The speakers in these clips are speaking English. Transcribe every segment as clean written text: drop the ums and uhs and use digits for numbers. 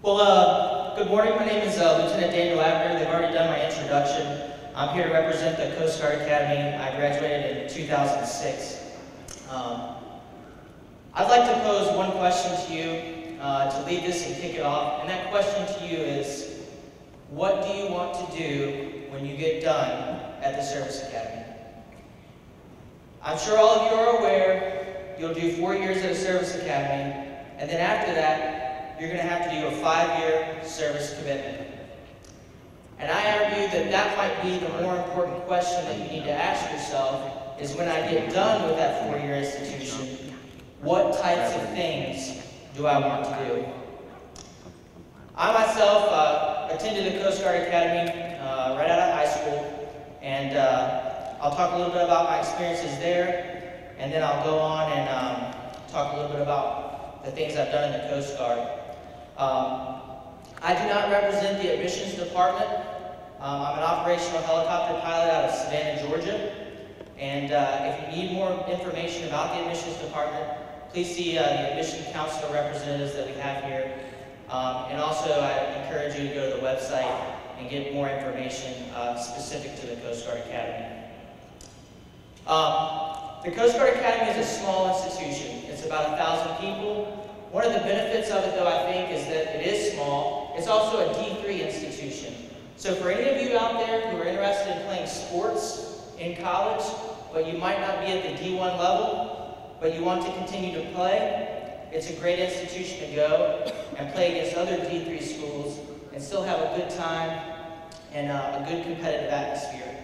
Good morning. My name is Lieutenant Daniel Lavinder. They've already done my introduction. I'm here to represent the Coast Guard Academy. I graduated in 2006. I'd like to pose one question to you to lead this and kick it off, and that question to you is, what do you want to do when you get done at the Service Academy? I'm sure all of you are aware you'll do 4 years at a Service Academy, and then after that, you're going to have to do a 5-year service commitment. And I argue that that might be the more important question that you need to ask yourself is, when I get done with that 4-year institution, what types of things do I want to do? I myself attended the Coast Guard Academy right out of high school, and I'll talk a little bit about my experiences there, and then I'll go on and talk a little bit about the things I've done in the Coast Guard. I do not represent the admissions department. I'm an operational helicopter pilot out of Savannah, Georgia. And if you need more information about the admissions department, please see the admission counselor representatives that we have here. And also, I encourage you to go to the website and get more information specific to the Coast Guard Academy. The Coast Guard Academy is a small institution. It's about 1,000 people. One of the benefits of it, though, I think, is that it is small. It's also a D3 institution. So for any of you out there who are interested in playing sports in college, but you might not be at the D1 level, but you want to continue to play, it's a great institution to go and play against other D3 schools and still have a good time and a good competitive atmosphere.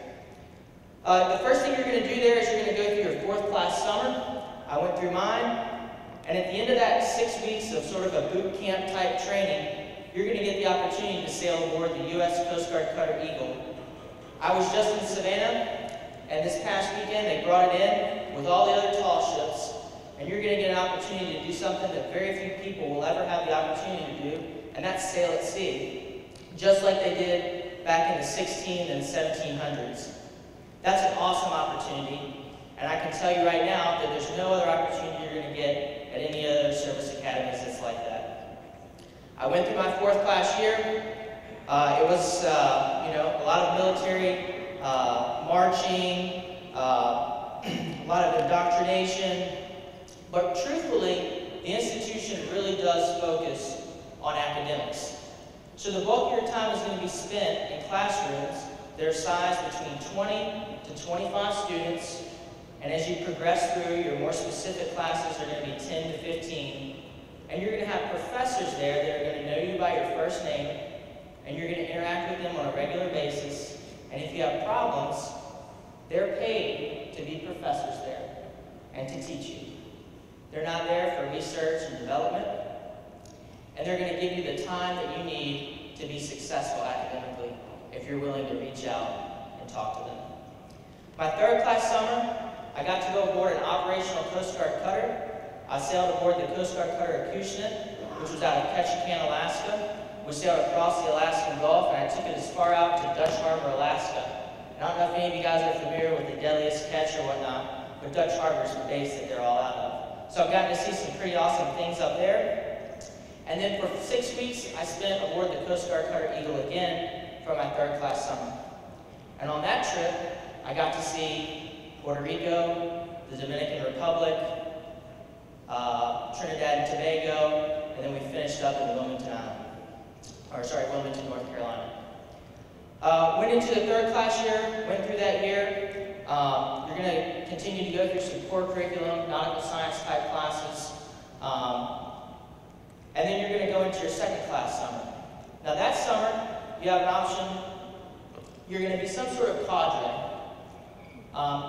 The first thing you're going to do there is you're going to go through your 4th class summer. I went through mine. And at the end of that 6 weeks of sort of a boot camp type training, you're going to get the opportunity to sail aboard the U.S. Coast Guard Cutter Eagle. I was just in Savannah, and this past weekend they brought it in with all the other tall ships, and you're going to get an opportunity to do something that very few people will ever have the opportunity to do, and that's sail at sea, just like they did back in the 16 and 1700s. That's an awesome opportunity, and I can tell you right now that there's no other opportunity you're going to get at any other service academies that's like that. I went through my 4th class year. It was, a lot of military marching, a lot of indoctrination, but truthfully, the institution really does focus on academics. So the bulk of your time is going to be spent in classrooms that are sized between 20 to 25 students. And as you progress through, your more specific classes are going to be 10 to 15. And you're going to have professors there that are going to know you by your first name, and you're going to interact with them on a regular basis. And if you have problems, they're paid to be professors there and to teach you. They're not there for research and development, and they're going to give you the time that you need to be successful academically if you're willing to reach out and talk to them. My 3rd class summer, I got to go aboard an operational Coast Guard cutter. I sailed aboard the Coast Guard cutter Acushnet, which was out of Ketchikan, Alaska. We sailed across the Alaskan Gulf, and I took it as far out to Dutch Harbor, Alaska. And I don't know if any of you guys are familiar with the deadliest catch or whatnot, but Dutch Harbor is the base that they're all out of. So I've gotten to see some pretty awesome things up there. And then for 6 weeks, I spent aboard the Coast Guard cutter Eagle again for my 3rd class summer. And on that trip, I got to see Puerto Rico, the Dominican Republic, Trinidad and Tobago, and then we finished up in Wilmington, North Carolina. Went into the 3rd class year, went through that year. You're going to continue to go through some core curriculum, nautical science type classes, and then you're going to go into your 2nd class summer. Now that summer, you have an option. You're going to be some sort of cadre.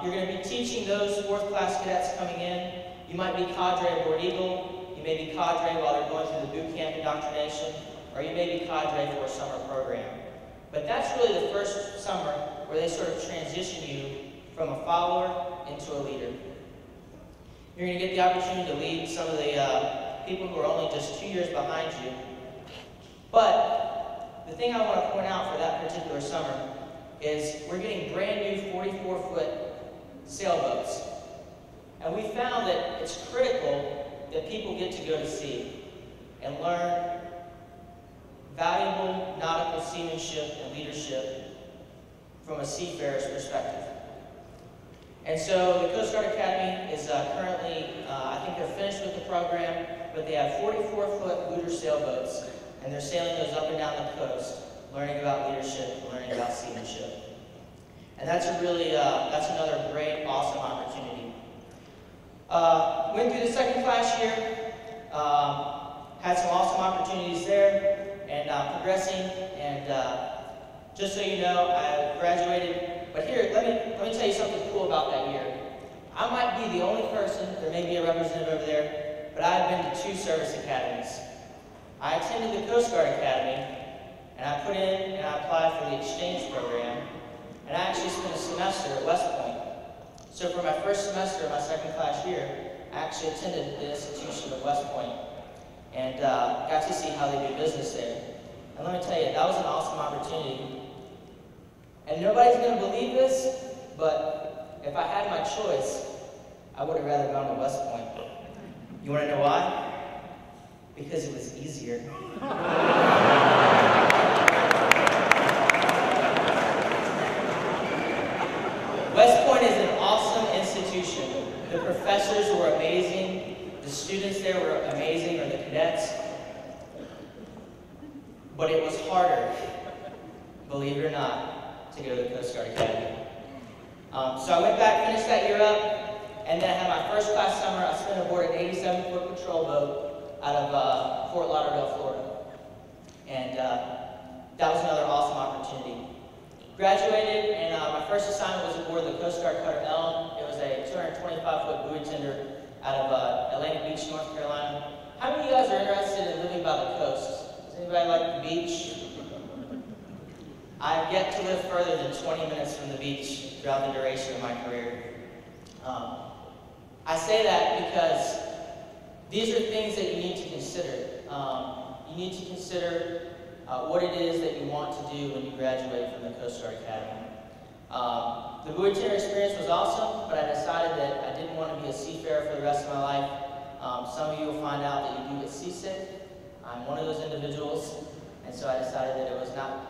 You're going to be teaching those 4th class cadets coming in. You might be cadre aboard Eagle. You may be cadre while they're going through the boot camp indoctrination, or you may be cadre for a summer program. But that's really the first summer where they sort of transition you from a follower into a leader. You're going to get the opportunity to lead some of the people who are only just 2 years behind you. But the thing I want to point out for that particular summer is we're getting brand new 44-foot sailboats. And we found that it's critical that people get to go to sea and learn valuable nautical seamanship and leadership from a seafarer's perspective. And so the Coast Guard Academy is currently, I think they're finished with the program, but they have 44-foot Luder sailboats, and they're sailing those up and down the coast, learning about leadership, learning about seamanship. And that's a really, that's another great, awesome opportunity. Went through the second class year, had some awesome opportunities there, and progressing, and just so you know, I graduated. But here, let me tell you something cool about that year. I might be the only person, there may be a representative over there, but I've been to 2 service academies. I attended the Coast Guard Academy, and I put in and I applied for the exchange program, and I actually spent a semester at West Point. So for my first semester of my second class year, I actually attended the institution of West Point, and got to see how they do business there. And let me tell you, that was an awesome opportunity. And nobody's going to believe this, but if I had my choice, I would have rather gone to West Point. You want to know why? Because it was easier. West Point is an awesome institution. The professors were amazing. The students there were amazing, or the cadets. But it was harder, believe it or not, to go to the Coast Guard Academy. So I went back, finished that year up, and then I had my first class summer. I spent aboard an 87-foot patrol boat out of Fort Lauderdale, Florida. And that was another awesome opportunity. Graduated, and my first assignment was aboard the Coast Guard cutter Ellen. It was a 225-foot buoy tender out of Atlantic Beach, North Carolina. How many of you guys are interested in living by the coast? Does anybody like the beach? I've yet to live further than 20 minutes from the beach throughout the duration of my career. I say that because these are things that you need to consider. You need to consider what it is that you want to do when you graduate from the Coast Guard Academy. The buoy tender experience was awesome, but I decided that I didn't want to be a seafarer for the rest of my life. Some of you will find out that you do get seasick. I'm one of those individuals, and so I decided that it was not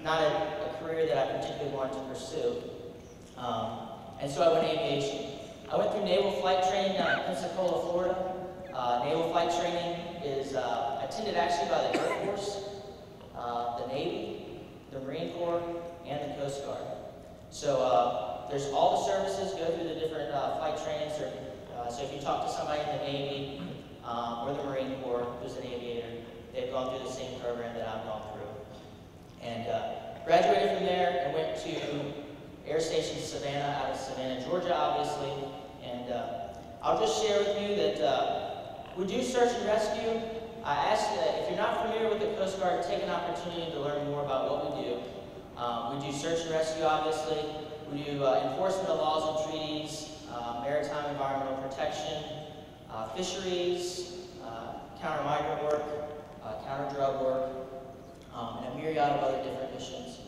a career that I particularly wanted to pursue. And so I went aviation. I went through naval flight training down in Pensacola, Florida. Naval flight training is attended actually by the Air Force, the Navy, the Marine Corps, and the Coast Guard. So there's all the services go through the different flight trainings. So if you talk to somebody in the Navy or the Marine Corps who's an aviator, they've gone through the same program that I've gone through. And graduated from there and went to Air Station Savannah, out of Savannah, Georgia, obviously. And I'll just share with you that we do search and rescue. I ask that if you're not familiar with the Coast Guard, take an opportunity to learn more about what we do. We do search and rescue, obviously. We do enforcement of laws and treaties, maritime environmental protection, fisheries, counter-migrant work, counter-drug work, and a myriad of other different missions.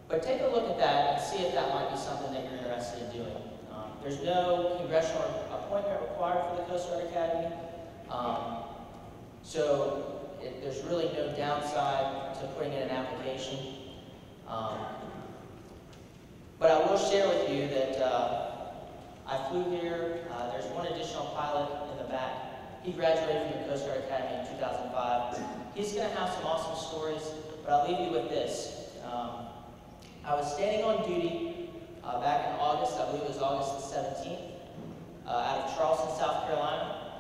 But take a look at that and see if that might be something that you're interested in doing. There's no congressional appointment required for the Coast Guard Academy, so there's really no downside to putting in an application. But I will share with you that I flew here. There's one additional pilot in the back. He graduated from the Coast Guard Academy in 2005. He's going to have some awesome stories, but I'll leave you with this. I was standing on duty back in August, I believe it was August the 17th, out of Charleston, South Carolina.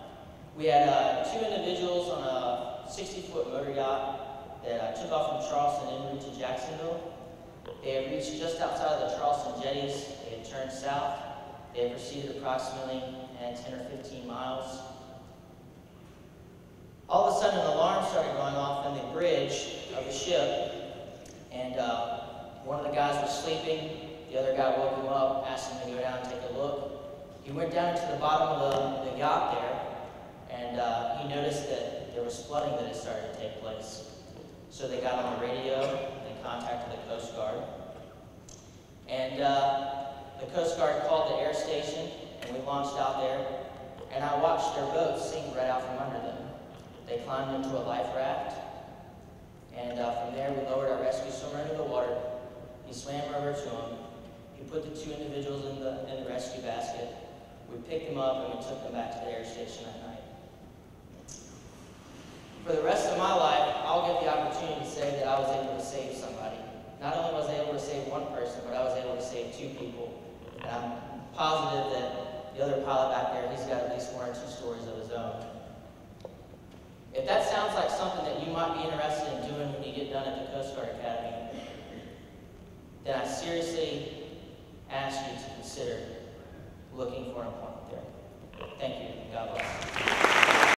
We had 2 individuals on a 60-foot motor yacht that took off from Charleston en route to Jacksonville. They had reached just outside of the Charleston jetties. They had turned south. They had proceeded approximately 10 or 15 miles. All of a sudden, an alarm started going off in the bridge of the ship, and one of the guys was sleeping. The other guy woke him up, asked him to go down and take a look. He went down into the bottom of the yacht there, and he noticed that there was flooding that had started to take place. So they got on the radio, they contacted the Coast Guard, and the Coast Guard called the air station, and we launched out there, and I watched their boat sink right out from under them. They climbed into a life raft, And from there, we lowered our rescue swimmer into the water. He swam over to him. He put the 2 individuals in the rescue basket. We picked them up and we took them back to the air station that night. For the rest of my life, I'll get the opportunity to say that I was able to save somebody. Not only was I able to save one person, but I was able to save 2 people. And I'm positive that the other pilot back there, he's got at least 1 or 2 stories of his own. If that sounds like something that you might be interested in doing when you get done at the Coast Guard Academy, then I seriously ask you to consider looking for employment there. Thank you, and God bless.